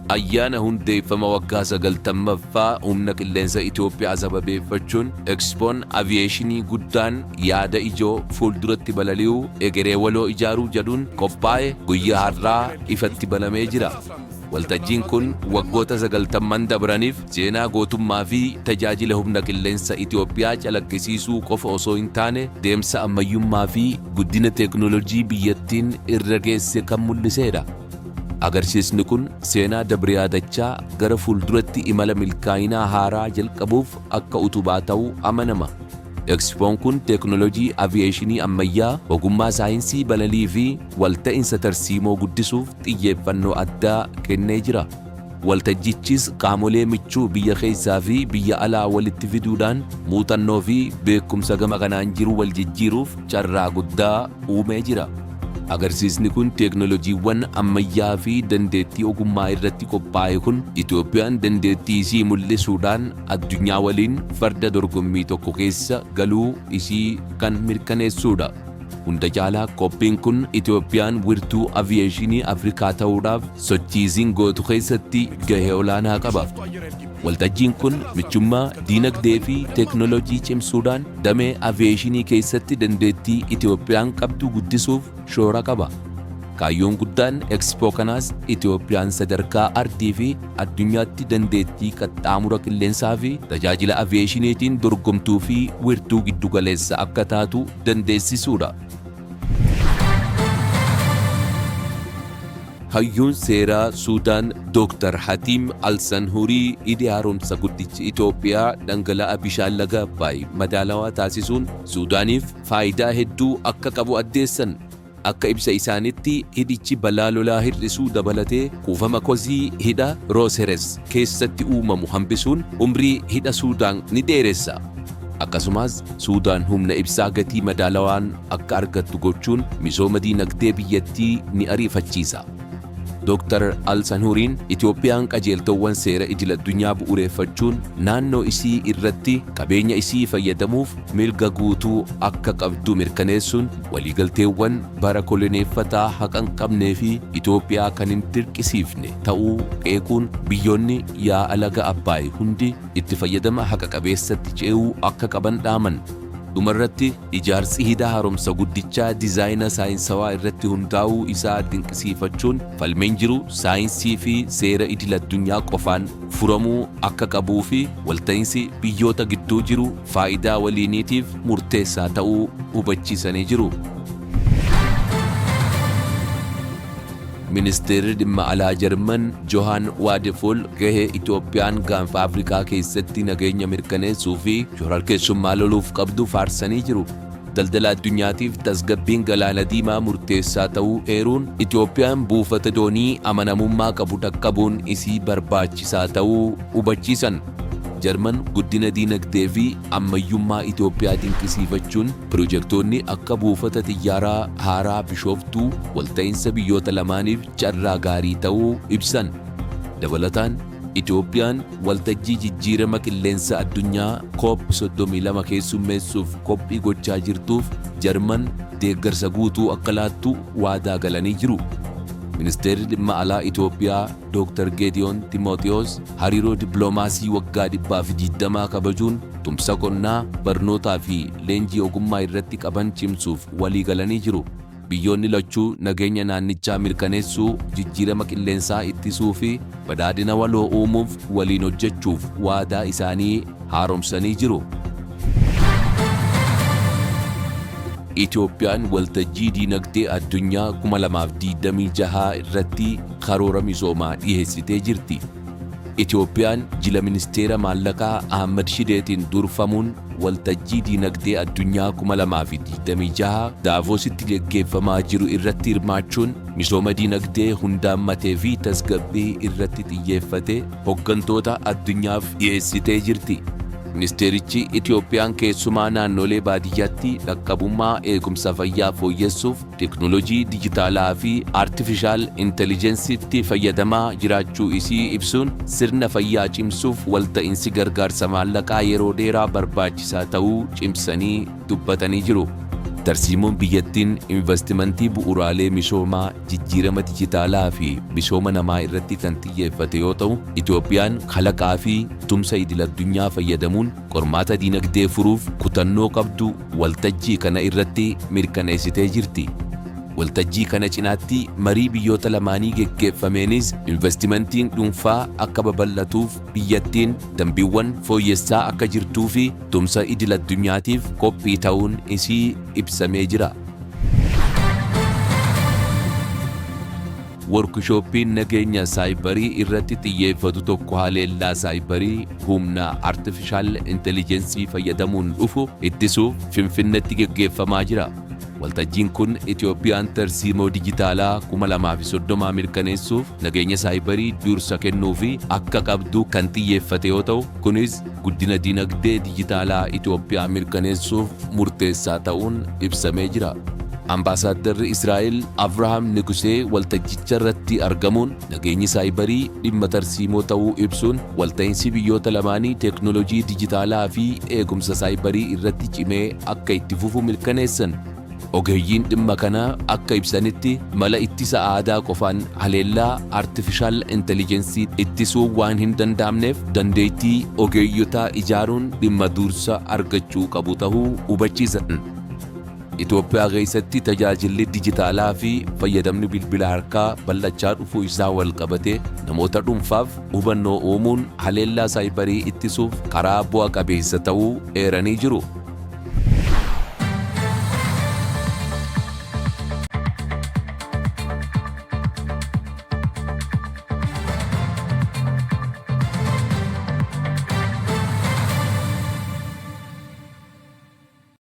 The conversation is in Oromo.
ayyaana hundeeffama waggaa 90ffaa humna qilleensa Itoophiyaa sababeeffachuun Expoon Aviyeeshinii guddaan yaada ijoo fuulduratti balali'uu egeree waloo ijaaruu jedhuun qophaa'e guyyaa har'aa ifatti banamee jira. Waltajjiin kun waggoota 90 dabraniif seenaa gootummaa fi tajaajila humna qilleensa Itoophiyaa calaqqisiisuu qofa osoo hin taane deemsa ammayyummaa fi guddina teeknooloojii biyyattiin irra geesse kan mul'iseedha. Agarsiisni kun seenaa dabree yaadachaa gara fuulduratti imala milkaa'inaa haaraa jalqabuuf akka utubaa ta'uu amanama. Expoon kun teeknooloojii aviyeeshinii ammayyaa, ogummaa saayinsii balalii fi walta'iinsa tarsiimoo guddisuuf xiyyeeffannoo addaa kennee jira. Waltajjichis qaamolee michuu biyya keessaa fi biyya alaa walitti fiduudhaan muuxannoo fi beekumsa gama kanaan jiru wal jijjiiruuf carraa guddaa uumee jira. Agarsiisni kun teeknooloojiiwwan ammayyaa fi dandeettii ogummaa irratti qophaa'e kun Itoophiyaan dandeettii isii mul'isuudhaan addunyaa waliin farda dorgommii tokko keessa galuu isii kan mirkaneessuudha. Hunda caalaa qophiin kun Itoophiyaan wirtuu aviyeeshinii Afrikaa ta'uudhaaf sochii isiin gootu keessatti gahee olaanaa qaba. Waltajjiin kun michummaa diinagdee fi teeknooloojii cimsuudhaan damee aviyeeshinii keessatti dandeettii Itoophiyaan qabdu guddisuuf shoora qaba. Kaayyoon guddaan Expo kanaas Itoophiyaan sadarkaa ardii fi addunyaatti dandeettii qaxxaamura qilleensaa fi tajaajila aviyeeshiniitiin dorgomtuu fi wirtuu giddugaleessa akka taatu dandeessisuudha. Hayyuun seeraa Suudaan Dr. Hatiim Al-Sanhurii idee haaromsa guddichi Itoophiyaa dhangala'aa bishaan laga Abbaay madaalawaa taasisuun Suudaaniif faayidaa hedduu akka qabu addeessan. Akka ibsa isaanitti hidhichi balaa lolaa hir'isuu dabalatee kuufama kosii hidha Rooseres keessatti uumamu hambisuun umrii hidha Suudaan ni dheeressa. Akkasumas Suudaan humna ibsaa gatii madaalawaan akka argattu gochuun misooma diinagdee biyyattii ni ariifachiisa. Dr. Al-Sanhuriin Itoophiyaan qajeeltowwan seera idil-addunyaa bu'uureeffachuun naannoo isii irratti qabeenya isii fayyadamuuf mirga guutuu akka qabdu mirkaneessuun waliigalteewwan bara koloneeffataa haqa hin qabnee fi Itoophiyaa kan hin dirqisiifne ta'uu qeequun biyyoonni yaa'a laga Abbaay hundi itti fayyadama haqa qabeessatti ce'uu akka qaban dhaaman. Dhumarratti ijaarsi hidha haaromsa guddichaa diizaayina saayinsawaa irratti hundaa'uu isaa dinqisiifachuun falmeen jiru saayinsii fi seera idil-addunyaa qofaan furamuu akka qabuu fi walta'iinsi biyyoota gidduu jiru faayidaa waliiniitiif murteessaa ta'uu hubachiisanii jiru. Ministeerri dhimma alaa Jarman Johan Wadephol gahee Itoophiyaan gaanfa Afrikaa keessatti nageenya mirkaneessuu fi shororkeessummaa loluuf qabdu faarsanii jiru. Daldala addunyaatiif tasgabbiin galaana diimaa murteessaa ta'uu eeruun Itoophiyaan buufata doonii amanamummaa qabu dhaqqabuun isii barbaachisaa ta'uu hubachiisan. Jarman guddina diinagdee fi ammayyummaa Itoophiyaa dinqisiifachuun piroojektonni akka buufata xiyyaaraa haaraa Bishooftuu walta'iinsa biyyoota lamaaniif carraa gaarii ta'uu ibsan. Dabalataan Itoophiyaan waltajjii jijjiirama qilleensa addunyaa COP32 keessummeessuuf qophii gochaa jirtuuf Jarman deeggarsa guutuu akka laattu waadaa galanii jiru. Ministeerri dhimma alaa Itoophiyaa Dr. Geediyoon Timootewoos hariiroo dippiloomaasii waggaa 120 kabajuun tumsa qonnaa, barnootaa fi leenjii ogummaa irratti qaban cimsuuf walii galanii jiru. Biyyoonni lachuu nageenya naannichaa mirkaneessuu, jijjiirama qilleensaa ittisuu fi badhaadhina waloo uumuuf waliin hojjechuuf waadaa isaanii haaromsanii jiru. Itoophiyaan waltajjii diinagdee addunyaa 2026 irratti karoora misoomaa dhiyeessitee jirti. Itoophiyaan jila ministeera maallaqaa Ahmad Shideetiin durfamuun waltajjii diinagdee addunyaa 2026 Daavoositti gaggeeffamaa jiru irratti hirmaachuun misooma diinagdee hundaammatee fi tasgabbii irratti xiyyeeffate hoggantoota addunyaaf dhiyeessitee jirti. Ministeerichi Itoophiyaan keessumaa naannolee baadiyyaatti dhaqqabummaa eegumsa fayyaa fooyyessuuf teeknooloojii dijitaalaa fi aartifishaal intellijensiitti fayyadamaa jiraachuu isii ibsuun sirna fayyaa cimsuuf walta'iinsi gargaarsa maallaqaa yeroo dheeraa barbaachisaa ta'uu cimsanii dubbatanii jiru. Tarsiimoon biyyattiin investimentii bu'uuraalee misoomaa jijjiirama dijitaalaa fi misooma namaa irratti kan xiyyeeffate yoo ta'u, Itoophiyaan kalaqaa fi tumsa idil-addunyaa fayyadamuun qormaata diinagdee furuuf kutannoo qabdu waltajjii kana irratti mirkaneessitee jirti. Waltajjii kana cinaatti marii biyyoota lamaanii geggeeffameenis investimentiin dhuunfaa akka babal'atuuf biyyattiin dambiiwwan fooyyessaa akka jirtuu fi tumsa idil-addunyaatiif qophii ta'uun isii ibsamee jira. Workshoppiin nageenya saayibarii irratti xiyyeeffatu tokko haleellaa saayibarii humna artificial intelligence fayyadamuun dhufu ittisuuf Finfinneetti geggeeffamaa jira. Waltajjiin kun Itoophiyaan tarsiimoo dijitaalaa 2030 mirkaneessuuf nageenya saayibarii dursa kennuu fi akka qabdu kan xiyyeeffate yoo ta'u, kunis guddina diinagdee dijitaalaa Itoophiyaa mirkaneessuuf murteessaa ta'uun ibsamee jira. Ambaasaaddarri Israa'el Abrahaam Nigusee waltajjicha irratti argamuun nageenyi saayibarii dhimma tarsiimoo ta'uu ibsuun walta'iinsi biyyoota lamaanii teeknoolojii dijitaalaa fi eegumsa saayibarii irratti cimee akka itti fufu mirkaneessan. Ogeeyyiin dhimma kanaa akka ibsanitti mala ittisa aadaa qofaan haleellaa artificial intelligence ittisuu waan hin danda'amneef dandeettii ogeeyyotaa ijaaruun dhimma dursa argachuu qabu ta'uu hubachiisan. Itoophiyaa keessatti tajaajilli dijitaalaa fi fayyadamni bilbila harkaa bal'achaa dhufuu isaa wal qabatee namoota dhuunfaaf hubannoo uumuun haleellaa saayibarii ittisuuf karaa bu'a qabeessa ta'uu eeranii jiru.